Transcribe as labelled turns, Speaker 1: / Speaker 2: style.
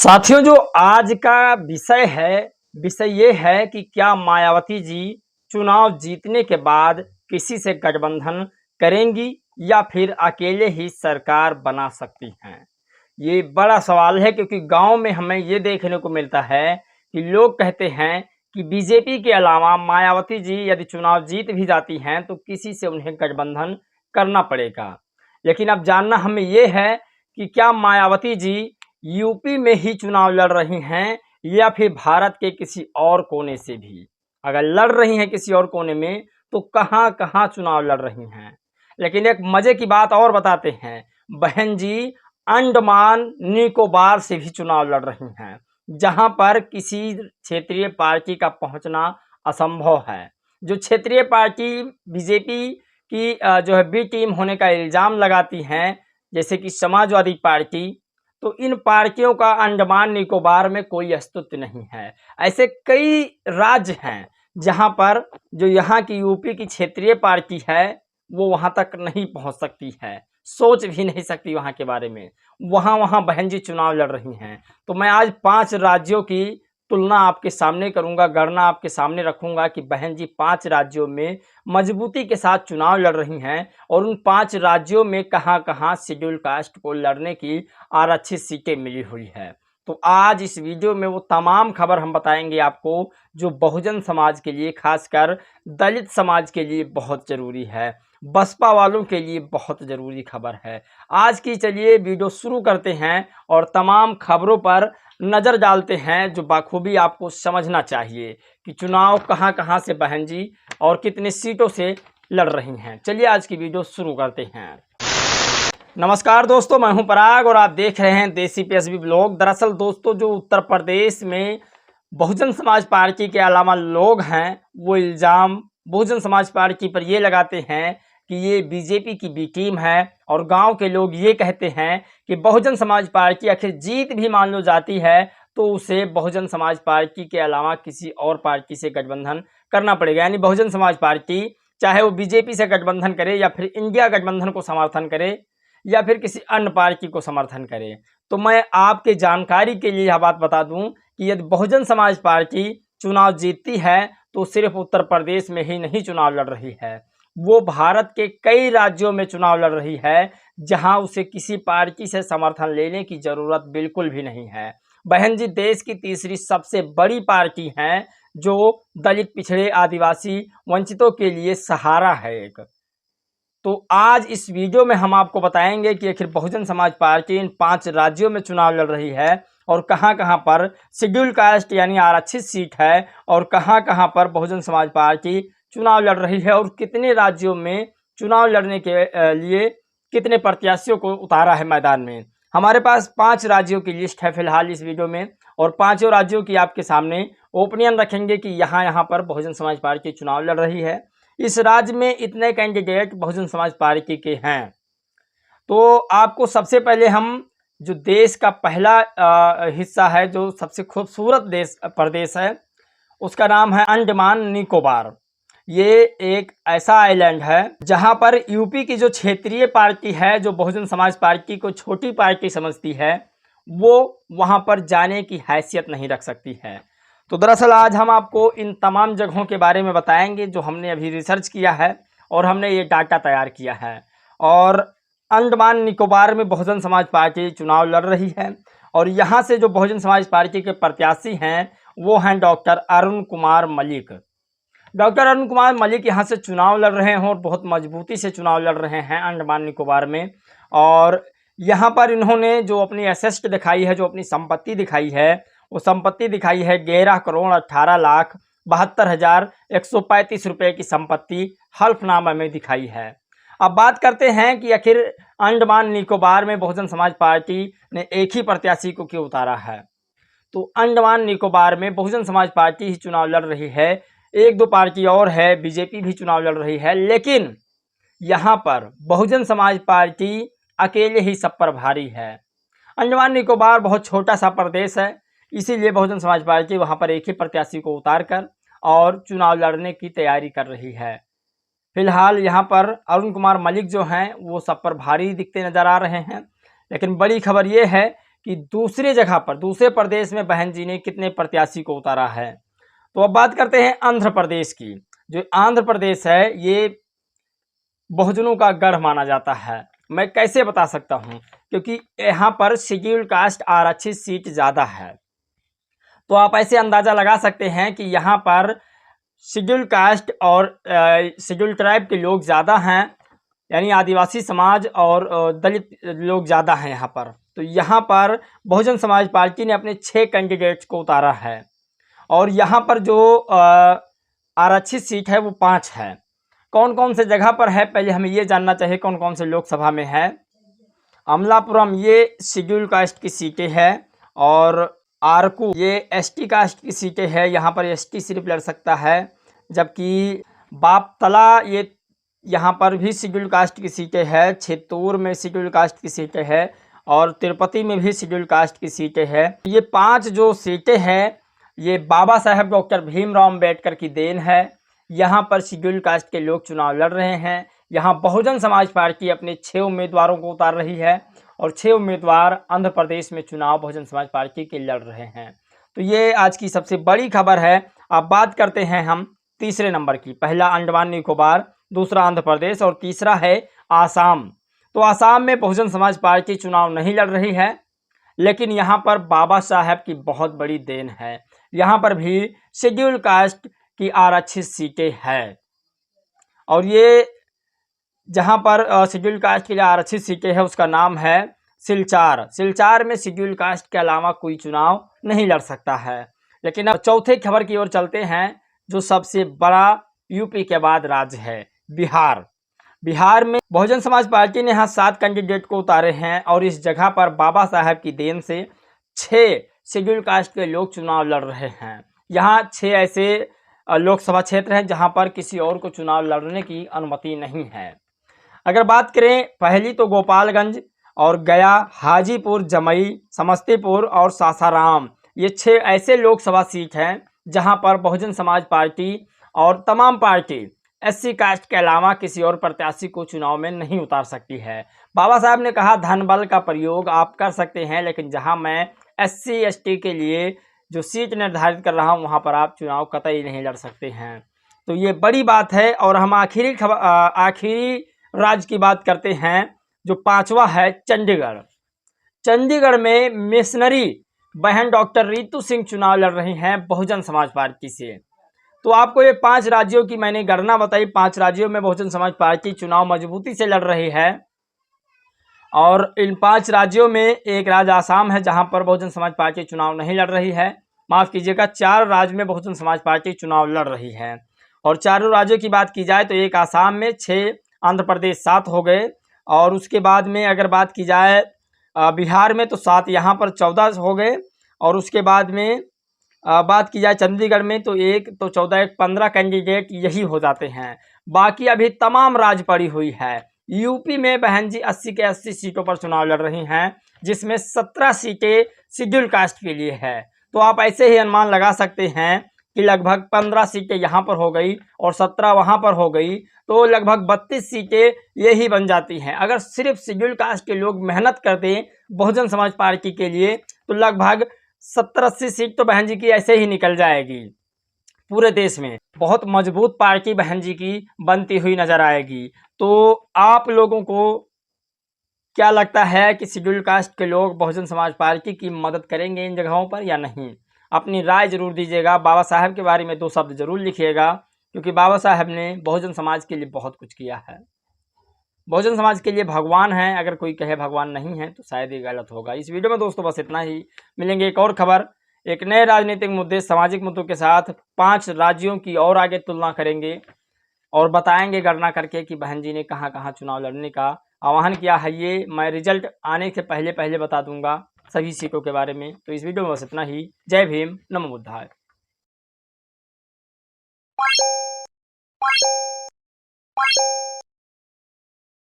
Speaker 1: साथियों, जो आज का विषय ये है कि क्या मायावती जी चुनाव जीतने के बाद किसी से गठबंधन करेंगी या फिर अकेले ही सरकार बना सकती हैं। ये बड़ा सवाल है क्योंकि गांव में हमें ये देखने को मिलता है कि लोग कहते हैं कि बीजेपी के अलावा मायावती जी यदि चुनाव जीत भी जाती हैं तो किसी से उन्हें गठबंधन करना पड़ेगा। लेकिन अब जानना हमें ये है कि क्या मायावती जी यूपी में ही चुनाव लड़ रही हैं या फिर भारत के किसी और कोने से भी। अगर लड़ रही हैं किसी और कोने में तो कहां कहां चुनाव लड़ रही हैं। लेकिन एक मजे की बात और बताते हैं, बहन जी अंडमान निकोबार से भी चुनाव लड़ रही हैं, जहां पर किसी क्षेत्रीय पार्टी का पहुंचना असंभव है। जो क्षेत्रीय पार्टी बीजेपी की जो है बी टीम होने का इल्जाम लगाती हैं, जैसे कि समाजवादी पार्टी, तो इन पार्टियों का अंडमान निकोबार में कोई अस्तित्व नहीं है। ऐसे कई राज्य हैं जहां पर जो यहाँ की यूपी की क्षेत्रीय पार्टी है वो वहां तक नहीं पहुंच सकती है, सोच भी नहीं सकती वहां के बारे में। वहां बहन जी चुनाव लड़ रही हैं। तो मैं आज 5 राज्यों की तुलना आपके सामने करूंगा, गणना आपके सामने रखूंगा कि बहन जी 5 राज्यों में मजबूती के साथ चुनाव लड़ रही हैं और उन 5 राज्यों में कहां कहां शेड्यूल कास्ट को लड़ने की आरक्षित सीटें मिली हुई है। तो आज इस वीडियो में वो तमाम खबर हम बताएंगे आपको जो बहुजन समाज के लिए, खासकर दलित समाज के लिए बहुत ज़रूरी है, बसपा वालों के लिए बहुत ज़रूरी खबर है। आज की चलिए वीडियो शुरू करते हैं और तमाम खबरों पर नज़र डालते हैं जो बाखूबी आपको समझना चाहिए कि चुनाव कहां कहां से बहन जी और कितनी सीटों से लड़ रही हैं। चलिए आज की वीडियो शुरू करते हैं। नमस्कार दोस्तों, मैं हूं पराग और आप देख रहे हैं देसी पीएसबी ब्लॉग। दरअसल दोस्तों, जो उत्तर प्रदेश में बहुजन समाज पार्टी के अलावा लोग हैं वो इल्ज़ाम बहुजन समाज पार्टी पर ये लगाते हैं कि ये बीजेपी की बी टीम है, और गांव के लोग ये कहते हैं कि बहुजन समाज पार्टी आखिर जीत भी मान लो जाती है तो उसे बहुजन समाज पार्टी के अलावा किसी और पार्टी से गठबंधन करना पड़ेगा। यानी बहुजन समाज पार्टी चाहे वो बीजेपी से गठबंधन करे या फिर इंडिया गठबंधन को समर्थन करे या फिर किसी अन्य पार्टी को समर्थन करे। तो मैं आपके जानकारी के लिए यह बात बता दूं कि यदि बहुजन समाज पार्टी चुनाव जीतती है तो सिर्फ उत्तर प्रदेश में ही नहीं चुनाव लड़ रही है, वो भारत के कई राज्यों में चुनाव लड़ रही है जहां उसे किसी पार्टी से समर्थन लेने की जरूरत बिल्कुल भी नहीं है। बहन जी देश की तीसरी सबसे बड़ी पार्टी है जो दलित, पिछड़े, आदिवासी, वंचितों के लिए सहारा है एक। तो आज इस वीडियो में हम आपको बताएंगे कि आखिर बहुजन समाज पार्टी इन 5 राज्यों में चुनाव लड़ रही है और कहां कहां पर शेड्यूल कास्ट यानी आरक्षित सीट है और कहां कहां पर बहुजन समाज पार्टी चुनाव लड़ रही है और कितने राज्यों में चुनाव लड़ने के लिए कितने प्रत्याशियों को उतारा है मैदान में। हमारे पास 5 राज्यों की लिस्ट है फिलहाल इस वीडियो में, और 5 राज्यों की आपके सामने ओपिनियन रखेंगे कि यहाँ पर बहुजन समाज पार्टी चुनाव लड़ रही है। इस राज्य में इतने कैंडिडेट बहुजन समाज पार्टी के हैं। तो आपको सबसे पहले हम जो देश का पहला हिस्सा है, जो सबसे खूबसूरत प्रदेश है, उसका नाम है अंडमान निकोबार। ये एक ऐसा आइलैंड है जहां पर यूपी की जो क्षेत्रीय पार्टी है, जो बहुजन समाज पार्टी को छोटी पार्टी समझती है, वो वहां पर जाने की हैसियत नहीं रख सकती है। तो दरअसल आज हम आपको इन तमाम जगहों के बारे में बताएंगे जो हमने अभी रिसर्च किया है और हमने ये डाटा तैयार किया है। और अंडमान निकोबार में बहुजन समाज पार्टी चुनाव लड़ रही है और यहाँ से जो बहुजन समाज पार्टी के प्रत्याशी हैं वो हैं डॉक्टर अरुण कुमार मलिक। डॉक्टर अरुण कुमार मलिक यहाँ से चुनाव लड़ रहे हैं और बहुत मजबूती से चुनाव लड़ रहे हैं अंडमान निकोबार में। और यहाँ पर इन्होंने जो अपनी एसेस्ट दिखाई है, जो अपनी संपत्ति दिखाई है, वो संपत्ति दिखाई है 11,18,72,135 रुपये की संपत्ति हल्फनामा में दिखाई है। अब बात करते हैं कि आखिर अंडमान निकोबार में बहुजन समाज पार्टी ने एक ही प्रत्याशी को क्यों उतारा है। तो अंडमान निकोबार में बहुजन समाज पार्टी ही चुनाव लड़ रही है, 1-2 पार्टी और है, बीजेपी भी चुनाव लड़ रही है, लेकिन यहाँ पर बहुजन समाज पार्टी अकेले ही सब पर भारी है। अंडमान निकोबार बहुत छोटा सा प्रदेश है, इसीलिए बहुजन समाज पार्टी वहाँ पर एक ही प्रत्याशी को उतार कर और चुनाव लड़ने की तैयारी कर रही है। फिलहाल यहाँ पर अरुण कुमार मलिक जो हैं वो सब पर भारी दिखते नजर आ रहे हैं। लेकिन बड़ी खबर ये है कि दूसरी जगह पर, दूसरे प्रदेश में बहन जी ने कितने प्रत्याशी को उतारा है। तो अब बात करते हैं आंध्र प्रदेश की। जो आंध्र प्रदेश है ये बहुजनों का गढ़ माना जाता है। मैं कैसे बता सकता हूं, क्योंकि यहाँ पर शेड्यूल कास्ट आरक्षित सीट ज़्यादा है। तो आप ऐसे अंदाज़ा लगा सकते हैं कि यहाँ पर शेड्यूल कास्ट और शेड्यूल ट्राइब के लोग ज़्यादा हैं, यानी आदिवासी समाज और दलित लोग ज़्यादा हैं यहाँ पर। तो यहाँ पर बहुजन समाज पार्टी ने अपने 6 कैंडिडेट्स को उतारा है और यहाँ पर जो आरक्षित सीट है वो 5 है। कौन कौन से जगह पर है, पहले हमें ये जानना चाहिए कौन कौन से लोकसभा में है। अमलापुरम ये शेड्यूल कास्ट की सीटें हैं और आरकू ये एसटी कास्ट की सीटें हैं, यहाँ पर एसटी सिर्फ लड़ सकता है। जबकि बापतला ये यहाँ पर भी शेड्यूल कास्ट की सीटें हैं, छितूर में शेड्यूल कास्ट की सीटें हैं और तिरुपति में भी शेड्यूल कास्ट की सीटें हैं। ये 5 जो सीटें हैं ये बाबा साहेब डॉक्टर भीमराव अम्बेडकर की देन है। यहाँ पर शेड्यूल कास्ट के लोग चुनाव लड़ रहे हैं। यहाँ बहुजन समाज पार्टी अपने 6 उम्मीदवारों को उतार रही है और 6 उम्मीदवार आंध्र प्रदेश में चुनाव बहुजन समाज पार्टी के लड़ रहे हैं। तो ये आज की सबसे बड़ी खबर है। अब बात करते हैं हम तीसरे नंबर की। पहला अंडमान निकोबार, दूसरा आंध्र प्रदेश और तीसरा है आसाम। तो आसाम में बहुजन समाज पार्टी चुनाव नहीं लड़ रही है, लेकिन यहाँ पर बाबा साहेब की बहुत बड़ी देन है। यहाँ पर भी शेड्यूल कास्ट की आरक्षित सीटें हैं और ये जहाँ पर शेड्यूल कास्ट के लिए आरक्षित सीटें हैं उसका नाम है सिलचार। सिलचार में शेड्यूल कास्ट के अलावा कोई चुनाव नहीं लड़ सकता है। लेकिन अब चौथे खबर की ओर चलते हैं, जो सबसे बड़ा यूपी के बाद राज्य है बिहार। बिहार में बहुजन समाज पार्टी ने यहाँ 7 कैंडिडेट को उतारे हैं और इस जगह पर बाबा साहेब की देन से 6 शेड्यूल कास्ट के लोग चुनाव लड़ रहे हैं। यहाँ 6 ऐसे लोकसभा क्षेत्र हैं जहाँ पर किसी और को चुनाव लड़ने की अनुमति नहीं है। अगर बात करें, पहली तो गोपालगंज और गया, हाजीपुर, जमुई, समस्तीपुर और सासाराम, ये 6 ऐसे लोकसभा सीट हैं जहां पर बहुजन समाज पार्टी और तमाम पार्टी एससी कास्ट के अलावा किसी और प्रत्याशी को चुनाव में नहीं उतार सकती है। बाबा साहब ने कहा धन बल का प्रयोग आप कर सकते हैं, लेकिन जहां मैं एससी एसटी के लिए जो सीट निर्धारित कर रहा हूं वहां पर आप चुनाव कतई नहीं लड़ सकते हैं। तो ये बड़ी बात है। और हम आखिरी राज्य की बात करते हैं, जो 5वां है चंडीगढ़। चंडीगढ़ में मिशनरी बहन डॉक्टर रितु सिंह चुनाव लड़ रही हैं बहुजन समाज पार्टी से। तो आपको ये 5 राज्यों की मैंने गणना बताई। 5 राज्यों में बहुजन समाज पार्टी चुनाव मजबूती से लड़ रही है और इन 5 राज्यों में एक राज्य आसाम है जहां पर बहुजन समाज पार्टी चुनाव नहीं लड़ रही है। माफ़ कीजिएगा, 4 राज्य में बहुजन समाज पार्टी चुनाव लड़ रही है। और चारों राज्यों की बात की जाए तो एक आसाम में 6, आंध्र प्रदेश 7 हो गए और उसके बाद में अगर बात की जाए बिहार में तो 7, यहाँ पर 14 हो गए और उसके बाद में बात की जाए चंडीगढ़ में तो 1, तो 14, 1, 15 कैंडिडेट यही हो जाते हैं। बाकी अभी तमाम राज्य पड़ी हुई है। यूपी में बहन जी 80 के 80 सीटों पर चुनाव लड़ रही हैं, जिसमें 17 सीटें शेड्यूल कास्ट के लिए है। तो आप ऐसे ही अनुमान लगा सकते हैं कि लगभग 15 सीटें यहाँ पर हो गई और 17 वहाँ पर हो गई, तो लगभग 32 सीटें यही बन जाती हैं। अगर सिर्फ शेड्यूल कास्ट के लोग मेहनत करते बहुजन समाज पार्टी के लिए तो लगभग 70-80 सीट तो बहन जी की ऐसे ही निकल जाएगी। पूरे देश में बहुत मजबूत पार्टी बहन जी की बनती हुई नजर आएगी। तो आप लोगों को क्या लगता है कि शेड्यूल कास्ट के लोग बहुजन समाज पार्टी की मदद करेंगे इन जगहों पर या नहीं? अपनी राय जरूर दीजिएगा। बाबा साहब के बारे में 2 शब्द जरूर लिखिएगा, क्योंकि बाबा साहब ने बहुजन समाज के लिए बहुत कुछ किया है। बहुजन समाज के लिए भगवान हैं। अगर कोई कहे भगवान नहीं है तो शायद ये गलत होगा। इस वीडियो में दोस्तों बस इतना ही। मिलेंगे एक और खबर, एक नए राजनीतिक मुद्दे, सामाजिक मुद्दों के साथ। 5 राज्यों की और आगे तुलना करेंगे और बताएंगे गणना करके कि बहन जी ने कहाँ कहाँ चुनाव लड़ने का आह्वान किया है। ये मैं रिजल्ट आने से पहले बता दूंगा सभी सीटों के बारे में। तो इस वीडियो में बस इतना ही। जय भीम, नमो बुद्धाय।